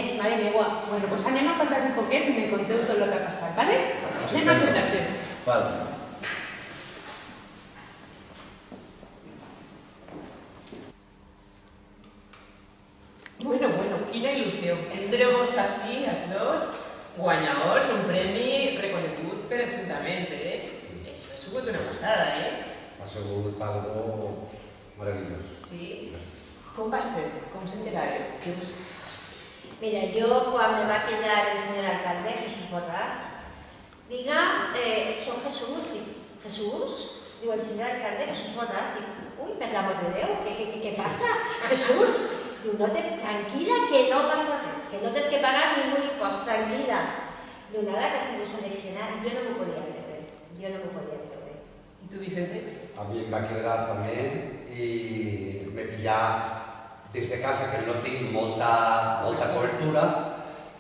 sainets, mare meua. Bueno, pues anem a parlar un poquet i me conteu tot el que ha passat, ¿vale? Anem a sentar-se. Vale. Bueno, quina il·lusió. Tindreu-vos així, els dos, guanyadors, un premi reconegut per l'Ajuntament, Això ha sigut una passada, Ha sigut algo maravillós. Sí? Com va ser? Com s'enterareu? Què us... Mira, yo cuando me va a quedar el señor alcalde, Jesús Borràs, diga, son Jesús, digo, el señor alcalde, Jesús Borràs, digo, uy, per l'amor de Déu, ¿qué pasa? Jesús, diu, no te, tranquila, que no pasa res, que no tens que pagar ningún impost, tranquila. Diu, nada, que se nos selecciona, yo no m'ho podia creure, I tu, Vicente? A mi em va quedar també i me pillà des de casa, que no tinc molta cobertura,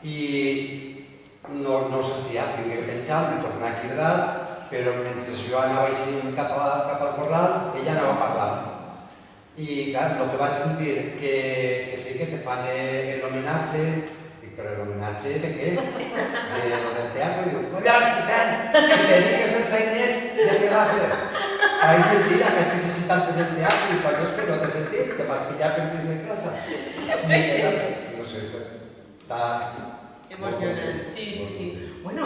i no sentia, tinc que penjar, me tornar a quedar, però mentre jo anava així cap al corral, ella anava parlant. I clar, el que vaig sentir, que sí que te fan l'homenatge, dic, però l'homenatge de què? Del teatre, diu, collons, Vicent, si te dic dels sainets, de què va ser? És mentira, que és que si tant del teatre, i quan és que no t'he sentit, que vas pillar per dins de casa. I era, no sé, està... Emocionant, sí. Bueno,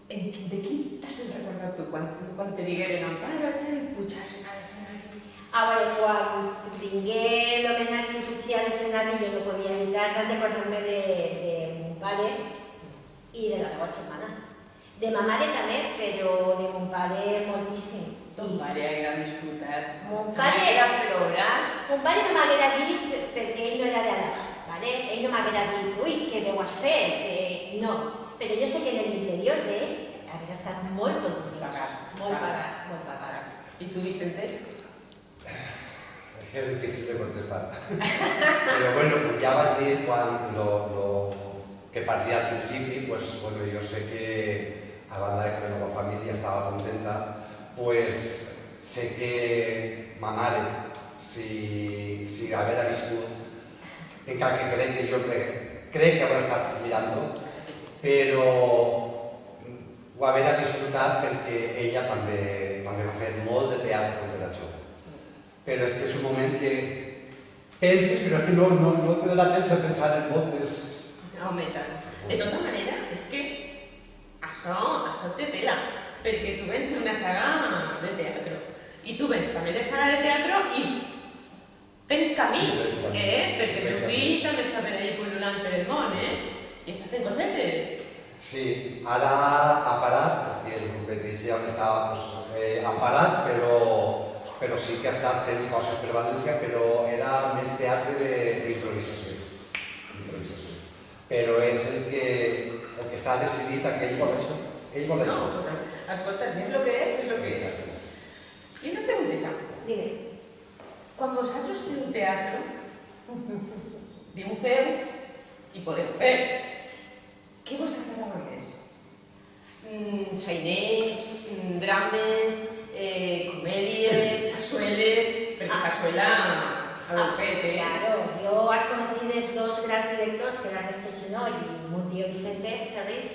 de qui t'has recordat tu quan te digueren Amparo i pujaves a l'escenari? Bueno, quan vingué l'homenatge i pujar a l'escenari jo no podia evitar de recordar-me de mon pare i de la meva germana. De ma mare també, però de mon pare moltíssim. Ton pare haguera disfrutat. Mon pare era plorar. Mon pare no m'haguera dit, perquè ell no era d'Àlava, ell no m'haguera dit, ui, què veu has fet? No, però jo sé que en l'interior d'ell haguera estat molt orgullós, molt pagat. I tu, Vicente? És difícil de contestar. Però bueno, com ja vas dir quan que parlia al principi, pues bueno, jo sé que a banda de que la meva família estava contenta, pues sé que ma mare, si haguera viscut, encara que crec que jo crec que haurà estat mirant-lo, però ho haguera disfrutat perquè ella també va fer molt de teatre quan era jove. Però és que és un moment que penses, però que no te dona temps a pensar en moltes... Home, tant. De tota manera, és que això té tela, perquè tu vens d'una saga de teatre, i tu vens també de saga de teatre i fent camí, perquè el teu fill també està per allà pul·lulant per el món, i està fent cosetes. Sí, ara ha parat, perquè el competís ja estava parat, però sí que ha estat fent coses per València, però era més teatre d'improvisació. Però és el que està decidit que ell vol això. Ell vol això. Escolta, si és el que és el que és. I una pregunteta. Dime. Quan vosaltres feu teatre, diu feu i podeu fer, què vos agradava més? Sainets, drames, comèdies, sarsueles, perquè sarsuela haveu fet, Claro, jo has conocido els dos grans directors, que eren Ernesto Chenó i mon tio Vicente Ferris.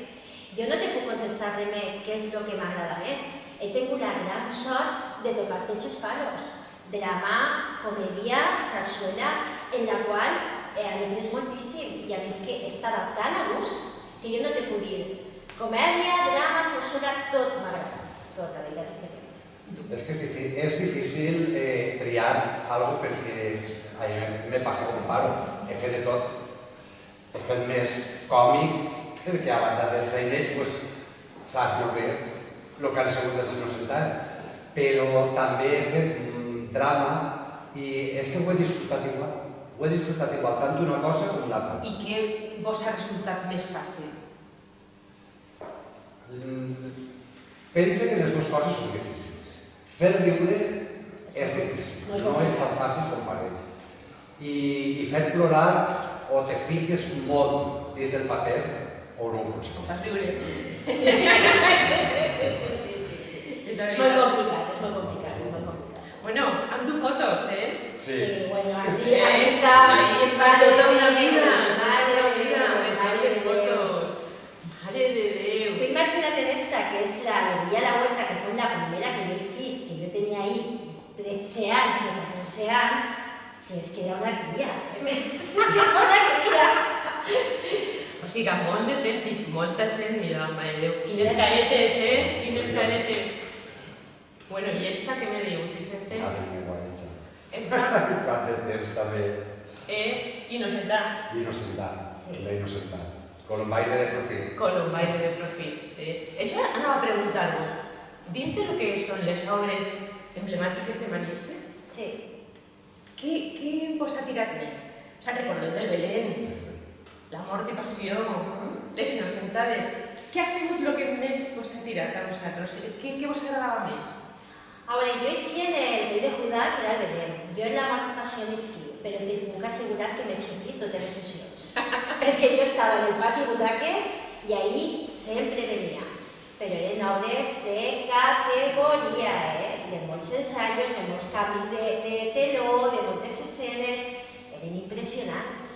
Jo no te puc contestar res més què és el que m'agrada més. He tingut la gran sort de tocar tots els palos. Drama, comèdia, sarsuela, en la qual alegres moltíssim. I a més que estava tan a gust que jo no te puc dir comèdia, drama, sarsuela, tot m'agrada. Tot, la veritat és que tot. És que és difícil triar alguna cosa perquè me passa com paro. He fet de tot. He fet més còmic, perquè a banda dels sainets saps molt bé el que han sigut els innocentants. Però també he fet drama i és que ho he disfrutat igual. Ho he disfrutat igual, tant d'una cosa com l'altra. I què vos ha resultat més fàcil? Pensa que les dues coses són difícils. Fer riure és difícil, no és tan fàcil com pareix. I fer plorar o te fiques molt dins del paper o no ho aconseguis. Fas riure? Sí. És molt complicat. Bueno, han du fotos, Sí. Bueno, así está. Ahí es para toda una vida. Madre 15 anys, si és que era una cria, si és que era una cria. O sigui, molt de temps i molta gent, mira, mare Déu, quines caretes, quines caretes. Bueno, i esta què me dius, Vicente? A mi m'igualitza. Esta, Quant de temps també. Innocentà. Innocentat, Sí. la innocentat. Colombaire de profit. Colombaire de profit. Això anava a preguntar-vos, dins de lo que són les obres emblemàtiques de Manises, Sí. què vos ha tirat més? O sigui, recordeu del Belén, la mort i passió, les innocentades. Què ha sigut el que més vos ha tirat a vosaltres? Què vos agradava més? A veure, jo és que en el rei de Judà, que era el Belén, jo en la mort i passió n'esquiu, però te puc assegurar que m'he xutit totes les sessions. Perquè jo estava en el pati butaques i ahí sempre venia. Però eren obres de categoria, de molts ensaios, de molts canvis de teló, de moltes escenes, eren impressionants.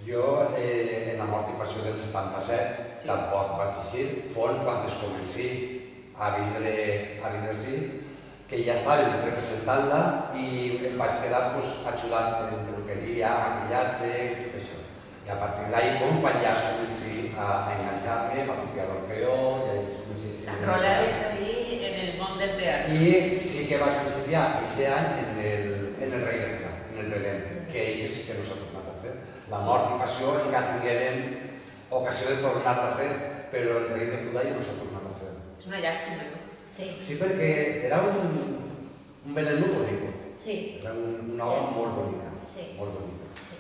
Jo, en la mort i passió del 77, tampoc vaig eixir, fon quan es comenci a vindre així, que ja estàvem representant-la i em vaig quedar ajudant en peluqueria, maquillatge i tot això. I a partir d'ahí fon quan ja es comenci a enganxar-me, va pujar l'Orfeó, ja es comenci a Enrolaves ahí en el món del teatre. I sí que vaig estudiar aquest any en el Rei de Judà, en el Belén, que això sí que no s'ha tornat a fer. La mort i passió encara tinguérem ocasió de tornar-la a fer, però el Rei de Judà ja no s'ha tornat a fer. És una llàstima, no? Sí, Sí, perquè era un Belén molt bonic. sí, Era una obra molt bonica. Sí. Molt bonica. sí.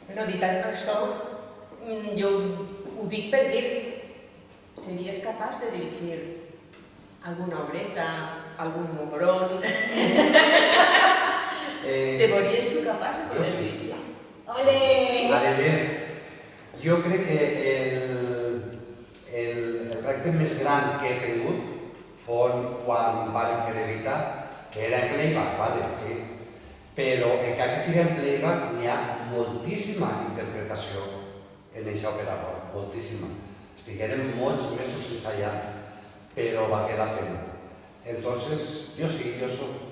Bueno, dit això, jo ho dic per dir, series capaç de dirigir alguna obreta, algun mugrón? Te veuries tu capaç de poder sí. dirigir? Ole! A més, jo crec que el repte més gran que he tingut fou quan vam fer Evita, que era en playback, vale, sí. Però encara que sigui en playback, n'hi ha moltíssima interpretació en aquesta òpera, moltíssima. Estiguérem molts mesos ensaiant, però valgué la pena. Entonces, jo sí, jo soc...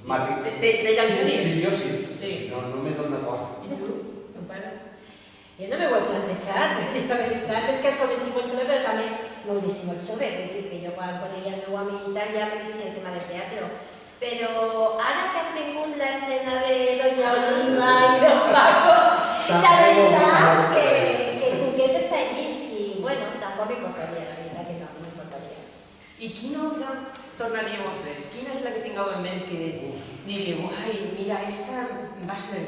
Te llançaries? Sí, jo sí. Sí. No me dóna por. I tu, ton pare? Jo no m'ho he plantejat, la veritat és que es comenci molt jove, però també no ho deixi molt jove, vull dir que jo quan coneixia el meu amic i tal ja me deixia el tema del teatre. Però ara que hem tingut l'escena de Doña Oliva i Don Paco, la veritat que el cuquet està allí, sí, bueno, tampoc m'importaria, la veritat que no m'importaria. I quina obra tornaríeu a fer? Quina és la que tingueu en ment que diríeu, ai, mira, esta va ser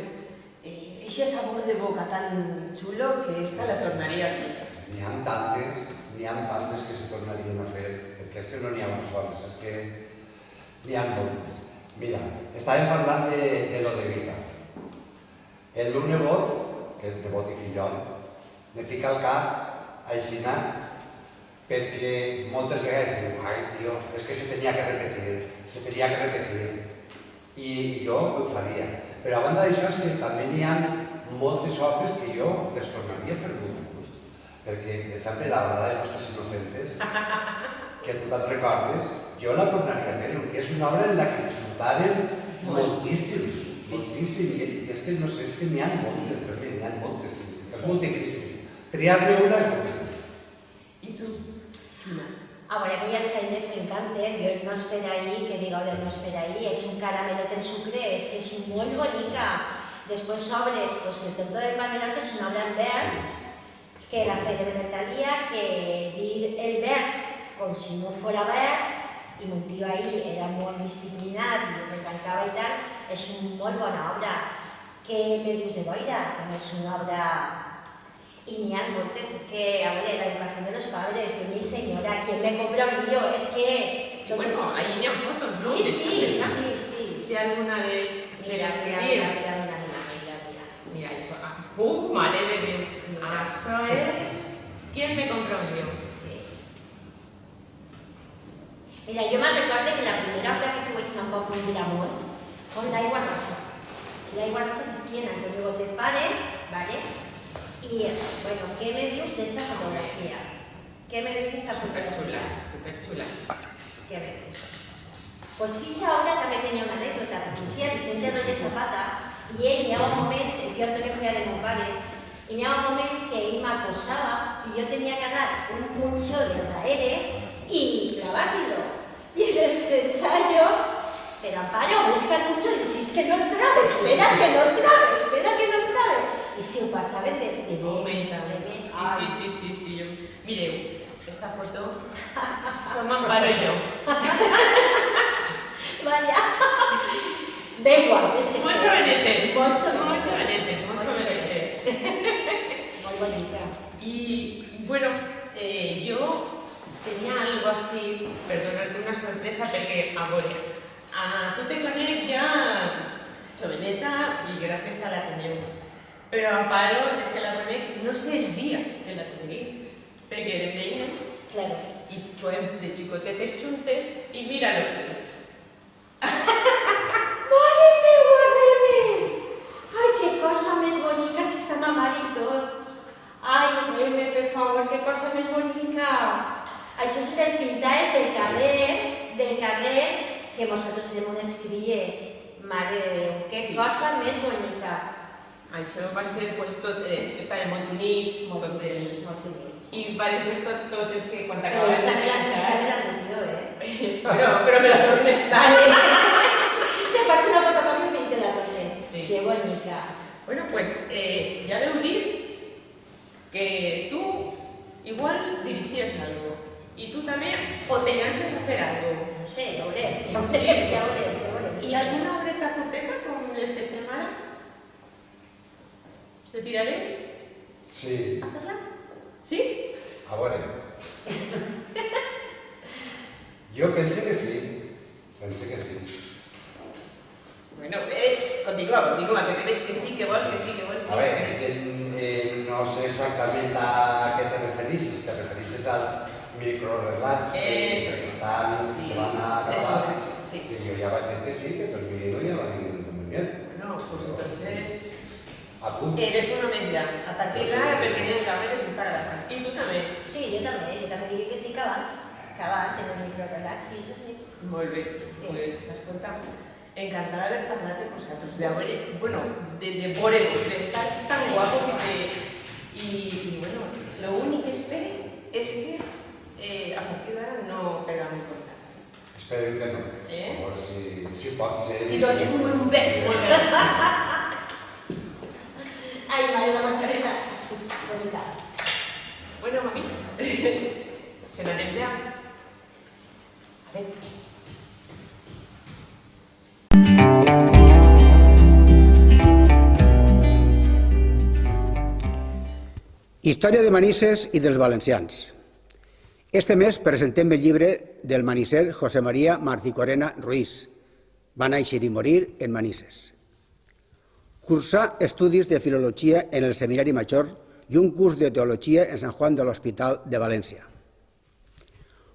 eixe sabor de boca tan xulo que esta la tornaria a fer? N'hi ha tantes que se tornarien a fer, perquè és que no n'hi ha unes soles, és que n'hi ha moltes. Mira, estàvem parlant de lo de Vita. El meu nebot, que és nebot i fillol, me fica al cap aixina perquè moltes vegades diu, ai, tio, és que se tenia que repetir. I jo ho faria. Però a banda d'això és que també n'hi ha moltes obres que jo les tornaria a fer molt de gust. Perquè, per exemple, la balada de Nostres Inocentes, que tu te'n recordes, jo la tornaria a fer, perquè és una obra en la que disfrutàrem moltíssim. I és que no sé, és que n'hi ha moltes, per mi, n'hi ha moltes. És molt difícil. Triar-ne una és molt difícil. I tu? Quina? A veure, a mi els aires m'encanten, jo el No espera ahí, que digueu del No espera ahí, és un caramelet en sucre, és que és molt bonica. Després obres, pues el Tonto del Panderot és una obra en vers, que la feia en Italia, que dir el vers com si no fora vers, i mon tio ahí era molt disciplinat i recalcava i tal, és una molt bona obra. Què me dius de Boira? També és una obra... Y ni hay moltes, es que, a ver, la educación de los padres, yo mi señora, ¿quién me compra un lío? Es que... Y bueno, ahí n'hi ha fotos, no? Sí. Si alguna de Mira, les que mira, dieu. mira. Mira, això... mare de Déu! Això és... ¿Quién me compra un lío? Sí. Mira, jo me'n recordo que la primera obra que feu tampoc un dirà molt, fou l'Aigua Roja. L'Aigua Roja és qui en Antonio Botet pare, ¿vale? Y, bueno, ¿qué me dius de esta fotografía? ¿Qué me dius de esta fotografía? Superxula. ¿Qué me dius? Pues Sisa ahora también tenía una anécdota, porque sí, a Vicente Rodríguez Zapata, y ell hi ha un moment, el tío Antonio feia de mon pare, y hi ha un moment que ell m'acosava y yo tenía que dar un punxó de darrere y clavármelo. Y en los ensayos, pero Amparo, busca el punxó, y si es que no el trabe, espera que no el trabe. Y si ho passaven de Home, sí. Mireu, esta foto som Amparo i jo. Vaya. Ben guapes que Mucho benetes. Mucho benetes. Muy bonita. Y bueno, yo tenía algo así, perdonad, una sorpresa, porque ahora, tu te conec ja joveneta i gràcies a l'Ateneu. Però Amparo és que la conec, no sé el dia que la conegué, perquè de veïnes Claro. i juguem de xicotetes juntes i mira-lo. ¡Madre mía! ¡Ay, qué cosa más bonita si está mamarito! ¡Ay, Reme, por favor, qué cosa más bonita! Això són les pintades del carrer que vosotros tenemos unes cries. Mare de Déu, qué cosa més bonica. Això va ser, estàvem molt units, Molt units. i va ser tots els que quan Però t'acabaven esa de me la pintar... metió, ¿eh? Però me la tornes. Vale. Te faig una fotocòpia i te la tornem. Sí. Qué bonita. Bueno, pues ja deu dir que tu igual dirigies algo i tu també o te llances a fer algo. No sé, ja veurem. I alguna obreta curteta com les que fem ara? ¿Te tiraré Sí, a fer-la? Sí? a veure. Jo pense que sí. Bueno, continua, que veig que sí, que vols. A veure, és que no sé exactament a què te refereixes als microrelats que se van a acabar. Sí. Que jo ja vaig dir que sí, que per mi no hi ha ningún inconvenient. Bueno, pues entonces... Apunt. Eres uno més ja. A partir d'ara, perquè anem càmeres i estarà la I tu també. Sí, jo també diria que sí que va, en el microrelax, i això sí. Molt bé, Sí. pues escolta, encantada d'haver parlat amb vosaltres, de veure-vos, d'estar tan guapos i bueno, l'únic que espero és que a partir d'ara no pegam en contacte. Espero que no. Eh? A veure si pot ser... I donem un bes molt gran. Ai, mare, la Marceleta. Bonica. Bueno, amics, se n'anem ja. Adéu. Història de Manises i dels valencians. Este mes presentem el llibre del manisser José María Martí-Corena Ruiz. Va néixer i morir en Manises. Cursà estudis de filologia en el Seminari Major i un curs de teologia en Sant Juan de l'Hospital de València.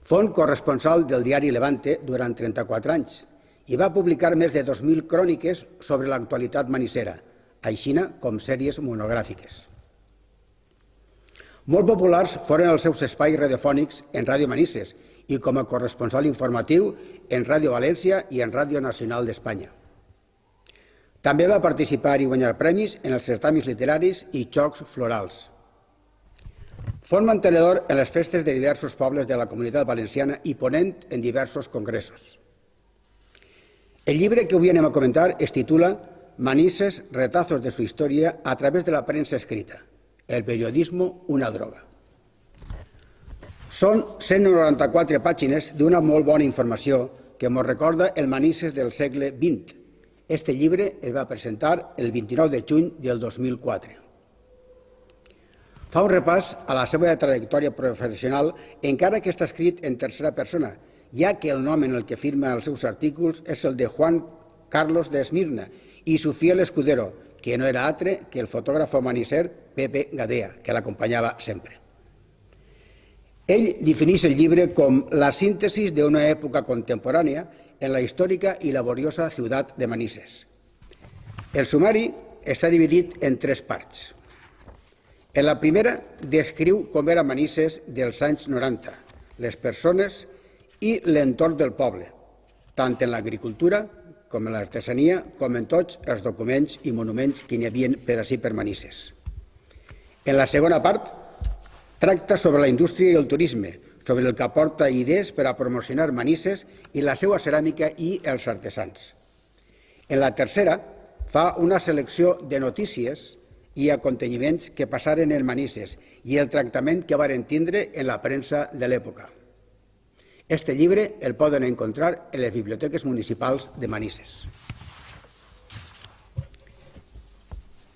Fou corresponsal del diari Levante durant 34 anys i va publicar més de 2.000 cròniques sobre l'actualitat manissera, així com sèries monogràfiques. Molt populars foren els seus espais radiofònics en Ràdio Manises i com a corresponsal informatiu en Ràdio València i en Ràdio Nacional d'Espanya. També va participar i guanyar premis en els certàmens literaris i jocs florals. Fou mantenedor en les festes de diversos pobles de la Comunitat Valenciana i ponent en diversos congressos. El llibre que avui anem a comentar es titula Manises, retazos de su historia a través de la prensa escrita. El periodismo, una droga. Són 194 pàgines d'una molt bona informació que ens recorda el Manises del segle XX. Este llibre es va presentar el 29 de juny del 2004. Fa un repàs a la seva trajectòria professional, encara que està escrit en tercera persona, ja que el nom en el que firma els seus artículs és el de Juan Carlos de Esmirna i su fiel escudero, que no era altre que el fotògraf manisser Pepe Gadea, que l'acompanyava sempre. Ell defineix el llibre com la síntesi d'una època contemporània en la històrica i laboriosa ciutat de Manises. El sumari està dividit en 3 parts. En la primera descriu com era Manises dels anys 90, les persones i l'entorn del poble. tant en l'agricultura com en l'artesania, com en tots els documents i monuments que n'hi havia per ací per Manises. En la segona part, tracta sobre la indústria i el turisme, sobre el que aporta idees per a promocionar Manises i la seva ceràmica i els artesans. En la tercera, fa una selecció de notícies i aconteixements que passaren en Manises i el tractament que varen tindre en la premsa de l'època. Este llibre el poden encontrar en les biblioteques municipals de Manises.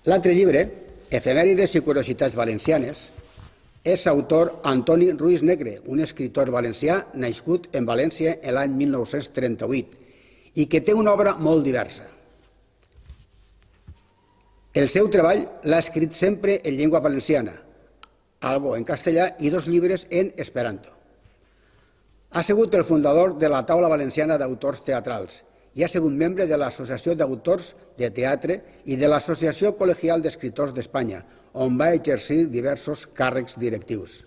L'altre llibre, Efemèrides i curiositats valencianes, és autor Antoni Ruiz Negre, un escriptor valencià nascut en València l'any 1938 i que té una obra molt diversa. El seu treball l'ha escrit sempre en llengua valenciana, algo en castellà i 2 llibres en esperanto. Ha sigut el fundador de la Taula Valenciana d'Autors Teatrals i ha sigut membre de l'Associació d'Autors de Teatre i de l'Associació Col·legial d'Escriptors d'Espanya, on va exercir diversos càrrecs directius.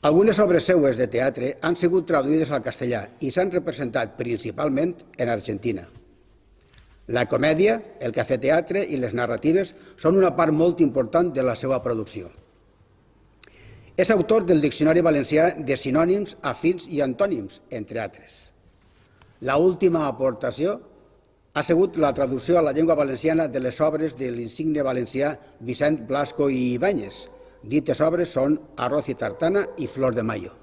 Algunes obres seues de teatre han sigut traduïdes al castellà i s'han representat principalment en Argentina. La comèdia, el cafè-teatre i les narratives són una part molt important de la seva producció. És autor del Diccionari Valencià de sinònims, afins i antònims, entre altres. L'última aportació ha sigut la traducció a la llengua valenciana de les obres de l'insigne valencià Vicent Blasco i Ibáñez. Dites obres són Arroz i tartana i Flor de Mayo.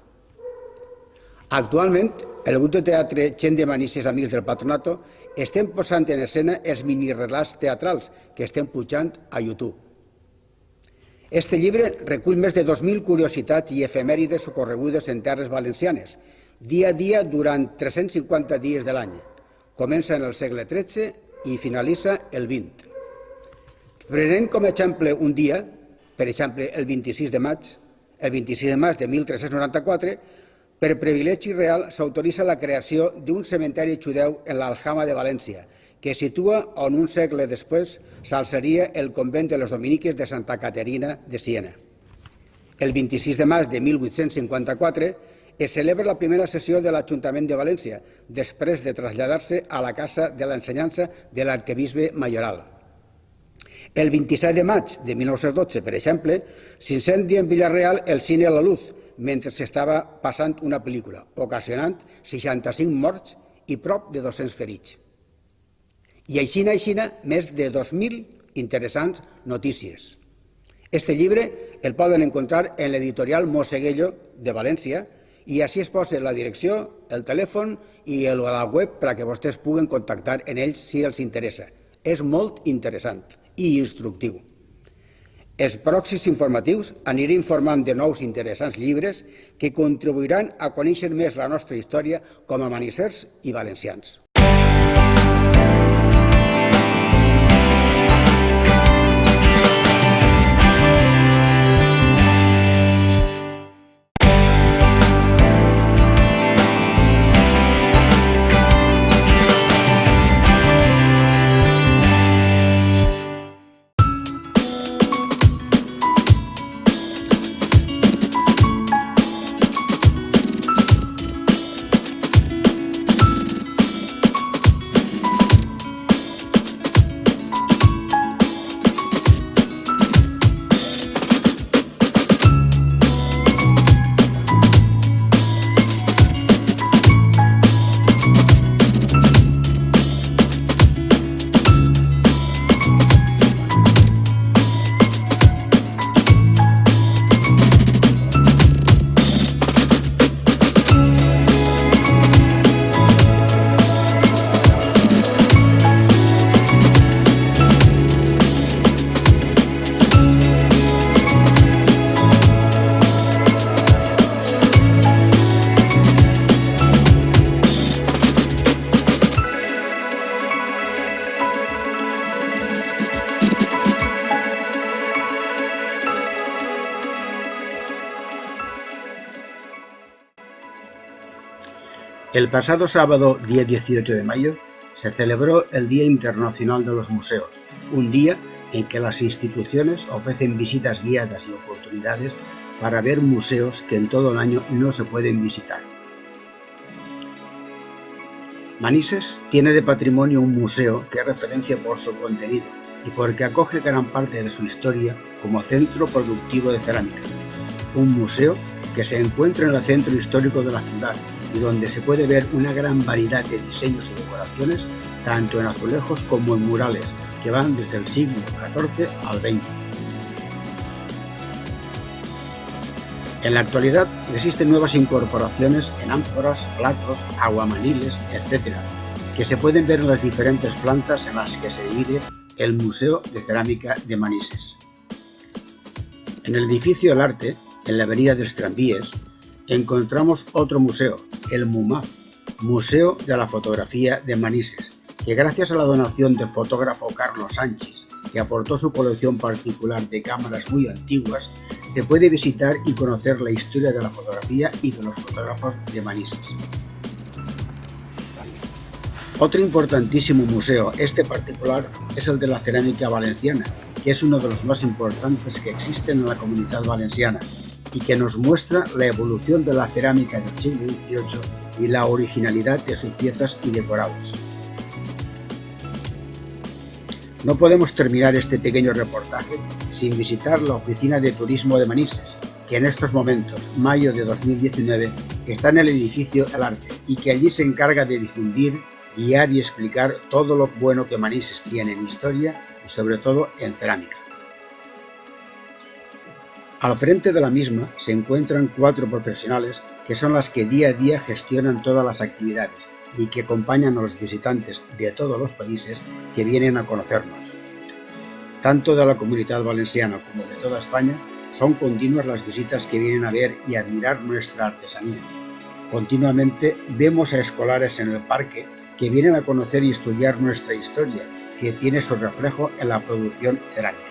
Actualment, el grup de teatre Gent de Manises Amics del Patronato estem posant en escena els minirelats teatrals que estem pujant a YouTube. Este llibre recull més de 2.000 curiositats i efemèrides ocorregudes en terres valencianes, dia a dia durant 350 dies de l'any. Comença en el segle XIII i finalitza el XX. Prenent com a exemple un dia, per exemple el 26 de maig de 1394, per privilegi real s'autoritza la creació d'un cementeri judeu en l'Aljama de València, que situa on un segle després s'alçaria el convent de les dominiques de Santa Caterina de Siena. El 26 de maig de 1854 es celebra la primera sessió de l'Ajuntament de València, després de traslladar-se a la Casa de l'Ensenyança de l'arquebisbe Mayoral. El 27 de maig de 1912, per exemple, s'incendia en Villarreal el Cine La Luz, mentre s'estava passant una pel·lícula, ocasionant 65 morts i prop de 200 ferits. I així, més de 2.000 interessants notícies. Este llibre el poden encontrar en l'editorial Moseguello de València i així es posa la direcció, el telèfon i la web perquè vostès puguen contactar en ells si els interessa. És molt interessant i instructiu. Els pròxims informatius aniré informant de nous interessants llibres que contribuiran a conèixer més la nostra història com a manisers i valencians. El pasado sábado, día 18 de mayo, se celebró el Día Internacional de los Museos, un día en que las instituciones ofrecen visitas guiadas y oportunidades para ver museos que en todo el año no se pueden visitar. Manises tiene de patrimonio un museo que es referencia por su contenido y porque acoge gran parte de su historia como centro productivo de cerámica. Un museo que se encuentra en el centro histórico de la ciudad y donde se puede ver una gran variedad de diseños y decoraciones, tanto en azulejos como en murales, que van desde el siglo XIV al XX. En la actualidad existen nuevas incorporaciones en ánforas, platos, aguamaniles, etc., que se pueden ver en las diferentes plantas en las que se divide el Museo de Cerámica de Manises. En el edificio del Arte, en la avenida dels Tramvies, encontramos otro museo, el MUMAF, Museo de la Fotografía de Manises, que gracias a la donación del fotógrafo Carlos Sánchez, que aportó su colección particular de cámaras muy antiguas, se puede visitar y conocer la historia de la fotografía y de los fotógrafos de Manises. Otro importantísimo museo, este particular, es el de la cerámica valenciana, que es uno de los más importantes que existen en la Comunitat Valenciana y que nos muestra la evolución de la cerámica del siglo XVIII y la originalidad de sus piezas y decorados. No podemos terminar este pequeño reportaje sin visitar la Oficina de Turismo de Manises, que en estos momentos, mayo de 2019, está en el edificio El Arte y que allí se encarga de difundir, guiar y explicar todo lo bueno que Manises tiene en historia y sobre todo en cerámica. Al frente de la misma se encuentran 4 profesionales que son las que día a día gestionan todas las actividades y que acompañan a los visitantes de todos los países que vienen a conocernos. Tanto de la Comunitat Valenciana como de toda España, son continuas las visitas que vienen a ver y admirar nuestra artesanía. Continuamente vemos a escolares en el parque que vienen a conocer y estudiar nuestra historia, que tiene su reflejo en la producción cerámica.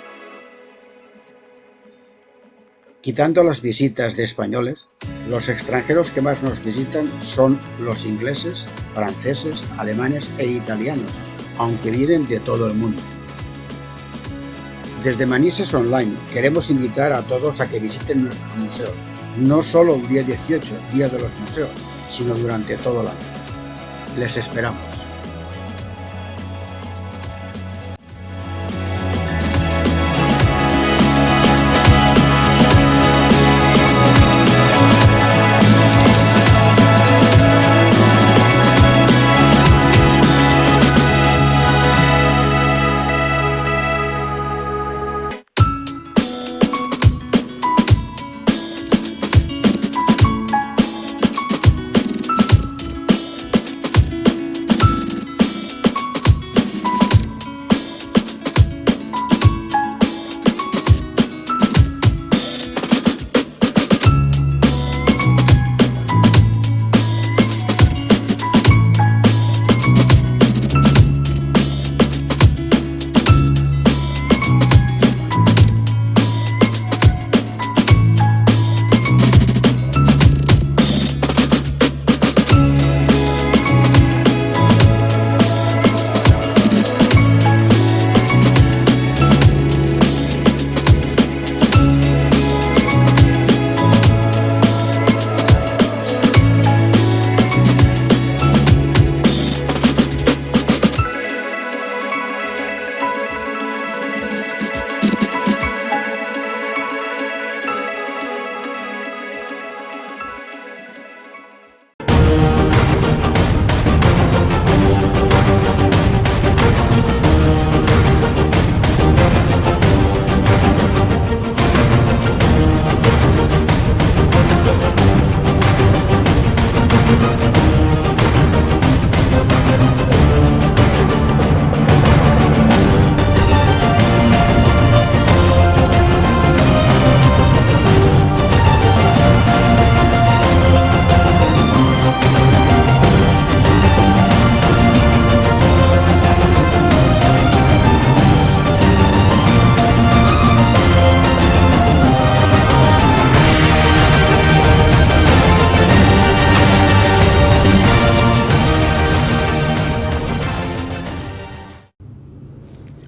Quitando las visitas de españoles, los extranjeros que más nos visitan son los ingleses, franceses, alemanes e italianos, aunque vienen de todo el mundo. Desde Manises Online queremos invitar a todos a que visiten nuestros museos, no solo el día 18, Día de los Museos, sino durante todo el año. Les esperamos.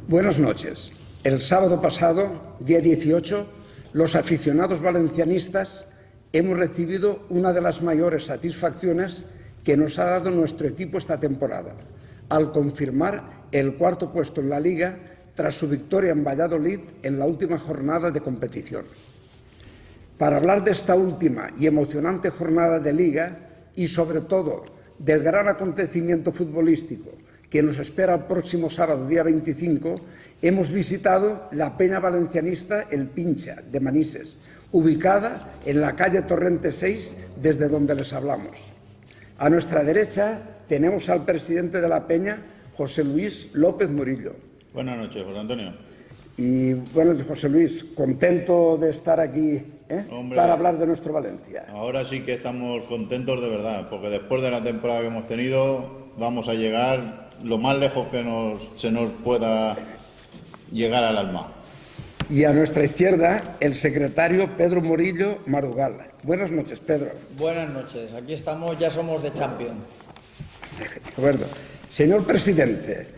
Buenas noches. El sábado pasado, día 18, los aficionados valencianistas hemos recibido una de las mayores satisfacciones que nos ha dado nuestro equipo esta temporada, al confirmar el cuarto puesto en la Liga tras su victoria en Valladolid en la última jornada de competición. Para hablar de esta última y emocionante jornada de Liga y, sobre todo, del gran acontecimiento futbolístico que nos espera el próximo sábado, día 25, hemos visitado la peña valencianista El Pincha, de Manises, ubicada en la calle Torrente 6, desde donde les hablamos. A nuestra derecha tenemos al presidente de la peña, José Luis López Murillo. Buenas noches, José Antonio. Y bueno, José Luis, contento de estar aquí Hombre, para hablar de nuestro Valencia. Ahora sí que estamos contentos de verdad, porque después de la temporada que hemos tenido, vamos a llegar lo más lejos que se nos pueda llegar al alma. Y a nuestra izquierda, el secretario Pedro Murillo Marugal. Buenas noches, Pedro. Buenas noches, aquí estamos, ya somos de Champions. De acuerdo. Señor presidente,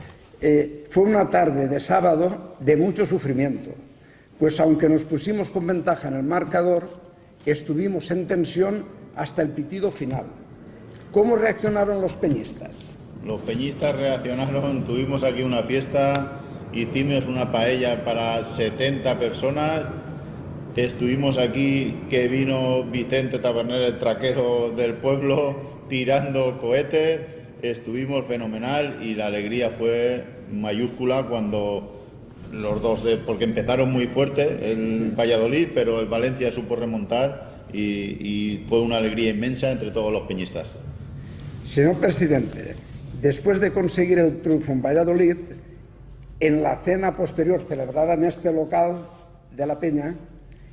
fue una tarde de sábado de mucho sufrimiento, pues aunque nos pusimos con ventaja en el marcador, estuvimos en tensión hasta el pitido final. ¿Cómo reaccionaron los peñistas? Los peñistas reaccionaron, tuvimos aquí una fiesta, hicimos una paella para 70 personas, estuvimos aquí que vino Vicente Taberner, el traquero del pueblo, tirando cohetes, estuvimos fenomenal y la alegría fue mayúscula cuando los dos, porque empezaron muy fuerte el Valladolid, pero el Valencia supo remontar y fue una alegría inmensa entre todos los peñistas. Señor presidente, después de conseguir el triunfo en Valladolid, en la cena posterior celebrada en este local de la Peña,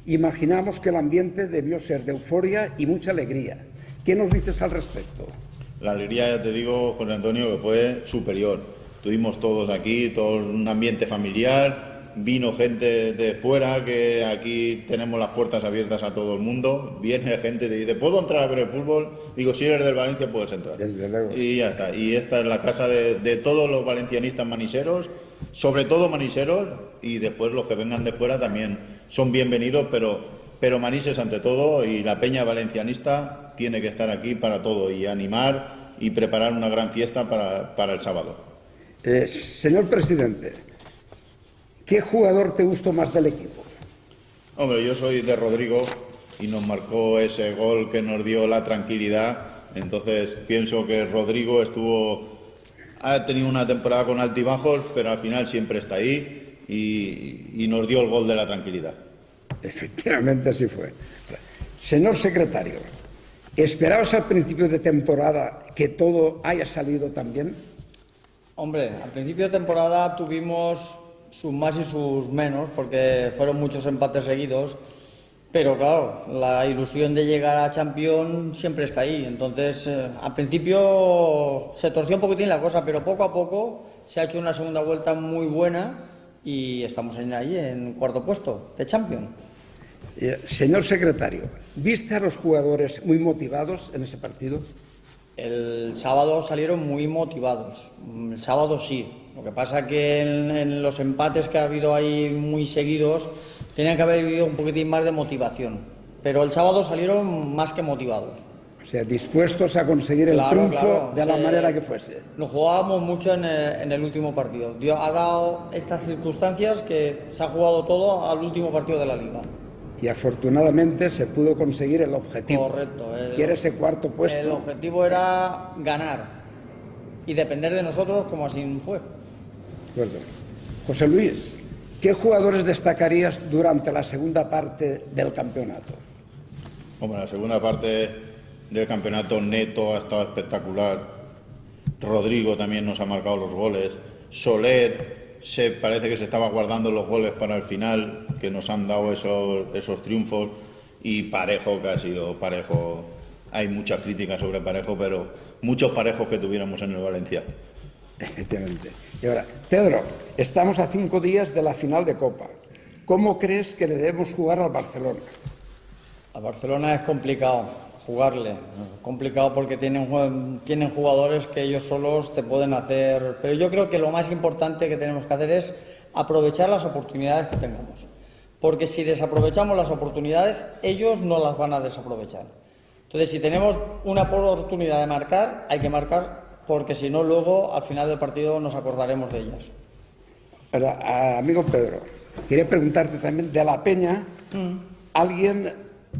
imaginamos que el ambiente debió ser de euforia y mucha alegría. ¿Qué nos dices al respecto? La alegría, ya te digo, José Antonio, que fue superior. Estuvimos todos aquí, todo un ambiente familiar, vino gente de fuera, que aquí tenemos las puertas abiertas a todo el mundo, viene gente y te dice, ¿puedo entrar a ver el fútbol? Digo, si eres del Valencia puedes entrar. Desde luego. Y ya está. Y esta es la casa de todos los valencianistas maniseros, sobre todo maniseros, y después los que vengan de fuera también son bienvenidos, pero Manises ante todo, y la peña valencianista tiene que estar aquí para todo y animar y preparar una gran fiesta para el sábado. Señor presidente, ¿qué jugador te gustó más del equipo? Hombre, yo soy de Rodrigo y nos marcó ese gol que nos dio la tranquilidad. Entonces pienso que Rodrigo ha tenido una temporada con altibajos, pero al final siempre está ahí y nos dio el gol de la tranquilidad. Efectivamente así fue. Señor secretario, ¿esperabas al principio de temporada que todo haya salido tan bien? Hombre, al principio de temporada tuvimos sus más y sus menos, porque fueron muchos empates seguidos, pero claro, la ilusión de llegar a Champions siempre está ahí. Entonces, al principio se torció un poquitín la cosa, pero poco a poco se ha hecho una segunda vuelta muy buena y estamos ahí en cuarto puesto de Champions. Señor secretario, ¿viste a los jugadores muy motivados en ese partido? El sábado salieron muy motivados, el sábado sí. Lo que pasa que en los empates que ha habido ahí muy seguidos tenían que haber habido un poquitín más de motivación, pero el sábado salieron más que motivados. O sea, dispuestos a conseguir el triunfo de la manera que fuese. Nos jugábamos mucho en el último partido. Dios ha dado estas circunstancias que se ha jugado todo al último partido de la Liga. Y afortunadamente se pudo conseguir el objetivo. Correcto. Que era ese cuarto puesto. El objetivo era ganar y depender de nosotros, como así fue. De acuerdo. José Luis, ¿qué jugadores destacarías durante la segunda parte del campeonato? Hombre, la segunda parte del campeonato Neto ha estado espectacular. Rodrigo también nos ha marcado los goles. Soler parece que se estaba guardando los goles para el final, que nos han dado esos triunfos. Y Parejo, que ha sido Parejo. Hay muchas críticas sobre Parejo, pero muchos Parejos que tuviéramos en el Valencia. Efectivamente. Y ahora, Pedro, estamos a 5 días de la final de Copa. ¿Cómo crees que le debemos jugar al Barcelona? A Barcelona es complicado jugarle, complicado porque tienen jugadores que ellos solos te pueden hacer, pero yo creo que lo más importante que tenemos que hacer es aprovechar las oportunidades que tengamos, porque si desaprovechamos las oportunidades, ellos no las van a desaprovechar. Entonces, si tenemos una oportunidad de marcar, hay que marcar, porque si no, luego al final del partido nos acordaremos de ellas. Pero, amigo Pedro, quería preguntarte también de la Peña. ¿Alguien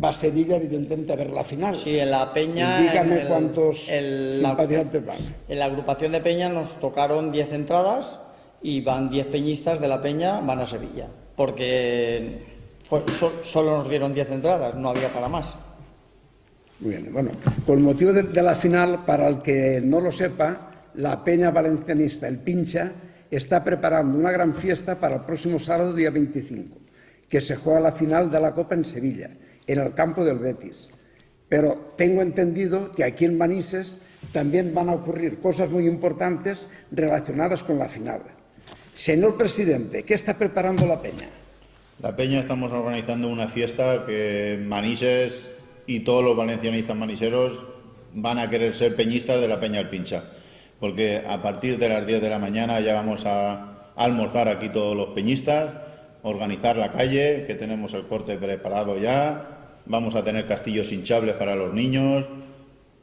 va a Sevilla, evidentemente, a ver la final? Sí, en la Peña... Dígame cuántos simpatizantes van. En la agrupación de Peña nos tocaron 10 entradas y van 10 peñistas de la Peña, van a Sevilla. Porque solo nos dieron 10 entradas, no había para más. Muy bien, bueno, con motivo de la final, para el que no lo sepa, la Peña Valencianista, el Pincha, está preparando una gran fiesta para el próximo sábado, día 25, que se juega la final de la Copa en Sevilla, en el campo del Betis. Pero tengo entendido que aquí en Manises también van a ocurrir cosas muy importantes relacionadas con la final. Señor presidente, ¿qué está preparando la Peña? La Peña estamos organizando una fiesta que Manises y todos los valencianistas maniseros van a querer ser peñistas de la Peña El Pincha, porque a partir de las 10 de la mañana ya vamos a almorzar aquí todos los peñistas, organizar la calle, que tenemos el corte preparado ya, vamos a tener castillos hinchables para los niños,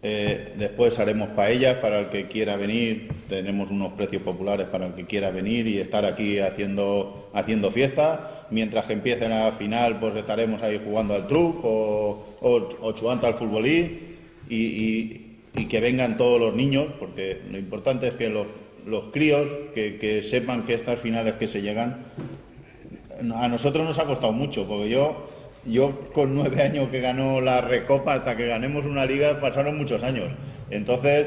después haremos paellas para el que quiera venir, tenemos unos precios populares para el que quiera venir y estar aquí haciendo fiesta. Mientras que empiece la final, pues estaremos ahí jugando al truc o jugando al futbolí y que vengan todos los niños, porque lo importante es que los críos que sepan que estas finales que se llegan, a nosotros nos ha costado mucho, porque yo con 9 años que ganó la Recopa, hasta que ganemos una liga pasaron muchos años. Entonces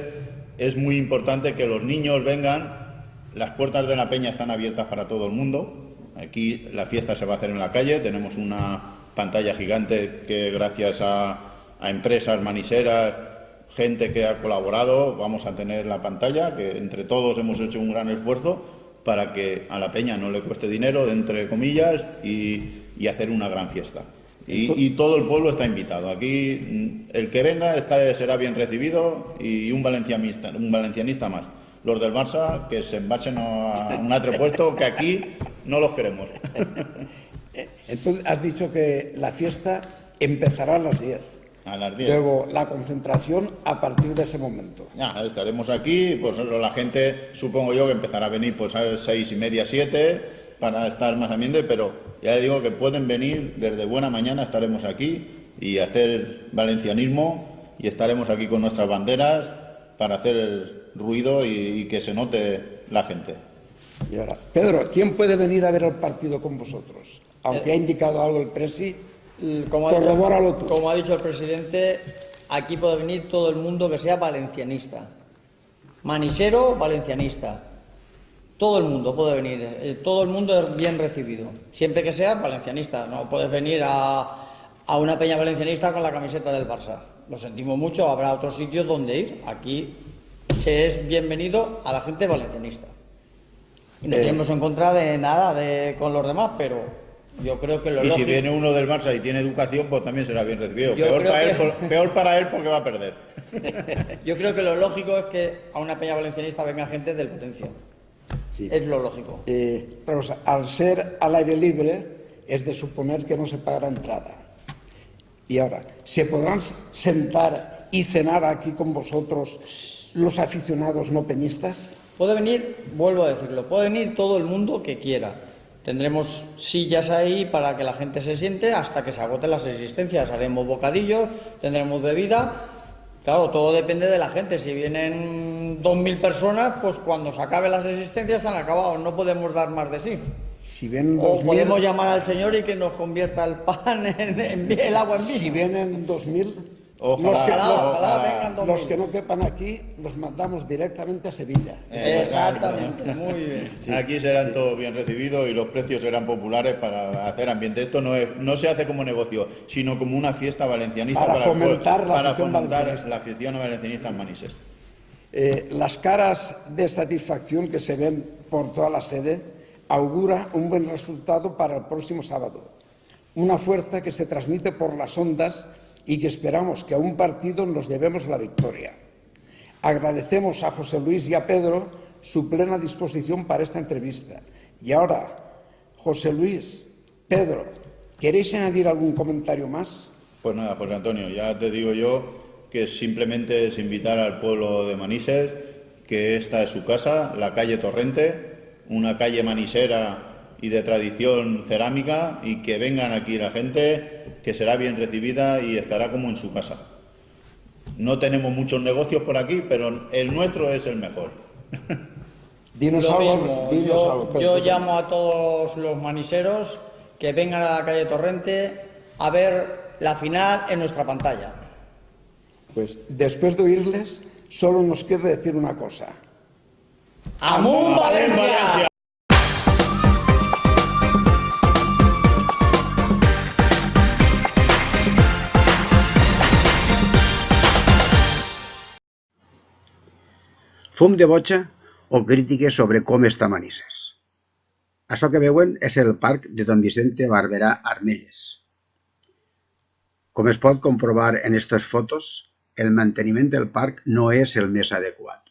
es muy importante que los niños vengan. Las puertas de la Peña están abiertas para todo el mundo. Aquí la fiesta se va a hacer en la calle, tenemos una pantalla gigante que gracias a empresas maniseras, gente que ha colaborado, vamos a tener la pantalla, que entre todos hemos hecho un gran esfuerzo para que a la Peña no le cueste dinero, entre comillas, y hacer una gran fiesta. Y todo el pueblo está invitado. Aquí el que venga será bien recibido y un valencianista más. Los del Barça que se embachen a un otro puesto, que aquí no los queremos. Entonces, has dicho que la fiesta empezará a las 10. A las 10. Luego, la concentración a partir de ese momento. Ya, estaremos aquí, pues eso, la gente, supongo yo, que empezará a venir pues a las 6:30, 7, para estar más ambiente, pero ya le digo que pueden venir desde buena mañana, estaremos aquí y hacer valencianismo y estaremos aquí con nuestras banderas para hacer ruido y que se note la gente. Y ahora, Pedro, ¿quién puede venir a ver el partido con vosotros? Aunque ha indicado algo el presi, corrobóralo tú. Como ha dicho el presidente, aquí puede venir todo el mundo que sea valencianista. Manisero, valencianista. Todo el mundo puede venir, todo el mundo es bien recibido, siempre que seas valencianista. No puedes venir a una peña valencianista con la camiseta del Barça. Lo sentimos mucho, habrá otros sitios donde ir. Aquí se es bienvenido a la gente valencianista. Y no tenemos en contra de nada con los demás, pero yo creo que lo lógico... Y si viene uno del Barça y tiene educación, pues también será bien recibido. Yo Peor para él porque va a perder. Yo creo que lo lógico es que a una peña valencianista venga gente del Valencia. Sí. Es lo lógico. Pero al ser al aire libre, es de suponer que no se pagará entrada. Y ahora, ¿se podrán sentar y cenar aquí con vosotros los aficionados no peñistas? Puede venir, vuelvo a decirlo, puede venir todo el mundo que quiera. Tendremos sillas ahí para que la gente se siente hasta que se agoten las existencias. Haremos bocadillos, tendremos bebida. Claro, todo depende de la gente. Si vienen 2.000 personas, pues cuando se acaben las existencias se han acabado. No podemos dar más de sí. Si vienen o 2000, podemos llamar al Señor y que nos convierta el pan el agua en vino. Si vienen 2.000, ojalá vengan 2.000. Los que no quepan aquí, los mandamos directamente a Sevilla. Exactamente, muy bien. Sí, aquí serán todos bien recibidos y los precios serán populares para hacer ambiente. Esto no se hace como negocio, sino como una fiesta valencianista para fomentar la afición valencianista en Manises. Las caras de satisfacción que se ven por toda la sede augura un buen resultado para el próximo sábado. Una fuerza que se transmite por las ondas y que esperamos que a un partido nos llevemos la victoria. Agradecemos a José Luis y a Pedro su plena disposición para esta entrevista. Y ahora, José Luis, Pedro, ¿queréis añadir algún comentario más? Pues nada, José Antonio, ya te digo yo que simplemente es invitar al pueblo de Manises, que esta es su casa, la calle Torrente, una calle manisera y de tradición cerámica, y que vengan aquí la gente, que será bien recibida y estará como en su casa. No tenemos muchos negocios por aquí, pero el nuestro es el mejor. Dinos Lo algo, mismo. Yo Pedro. llamo a todos los maniseros que vengan a la calle Torrente a ver la final en nuestra pantalla. Pues después de oírles, solo nos queda decir una cosa. ¡Amunt València! València! Fum de boja o crítiques sobre com està Manises. Això que veuen és el parc de Don Vicente Barberà Arnelles. Com es pot comprovar en aquestes fotos, el manteniment del parc no és el més adequat,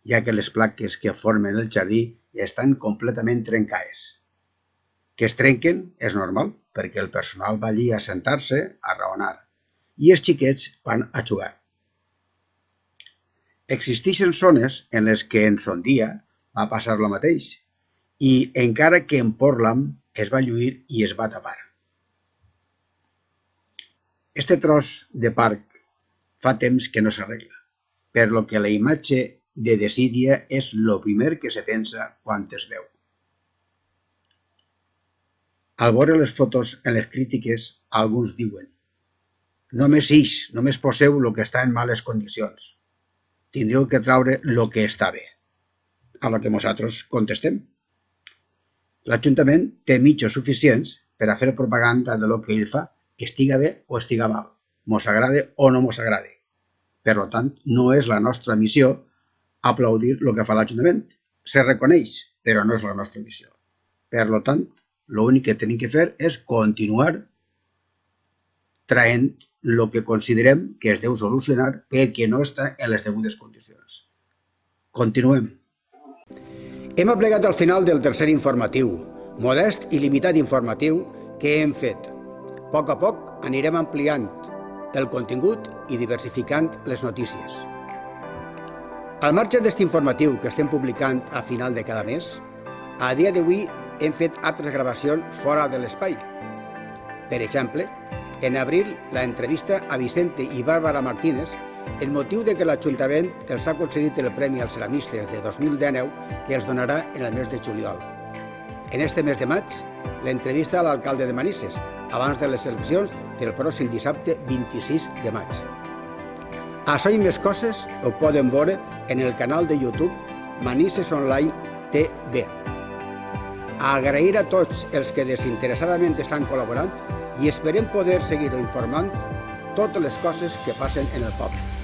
ja que les plaques que formen el jardí estan completament trencades. Que es trenquen és normal, perquè el personal va allí a sentar-se, a raonar, i els xiquets van a jugar. Existeixen zones en les que en son dia va passar el mateix, i encara que en Portland es va lluir i es va tapar. Este tros de parc fa temps que no s'arregla, per lo que la imatge de desídia és lo primer que se pensa quan es veu. Al veure les fotos en les crítiques, alguns diuen: només ix, només poseu lo que està en males condicions. Tindreu que traure lo que està bé. A lo que nosaltres contestem: l'Ajuntament té mitjans suficients per a fer propaganda de lo que ell fa, estiga bé o estiga mal, mos agrade o no mos agrade. Per tant, no és la nostra missió aplaudir el que fa l'Ajuntament. Se reconeix, però no és la nostra missió. Per tant, l'únic que tenim que fer és continuar traient el que considerem que es deu solucionar perquè no està en les degudes condicions. Continuem. Hem aplegat al final del tercer informatiu, modest i limitat informatiu que hem fet. A poc anirem ampliant el contingut i diversificant les notícies. Al marge d'aquest informatiu que estem publicant a final de cada mes, a dia d'avui hem fet altres gravacions fora de l'espai. Per exemple, en abril, la entrevista a Vicente i Bàrbara Martínez en motiu de que l'Ajuntament els ha concedit el Premi als Ceramistes de 2019 que els donarà en el mes de juliol. En este mes de maig, l'entrevista a l'alcalde de Manises, abans de les eleccions del pròxim dissabte 26 de maig. Això i més coses ho poden veure en el canal de YouTube Manises Online TV. Agrair a tots els que desinteressadament estan col·laborant i esperem poder seguir informant totes les coses que passen en el poble.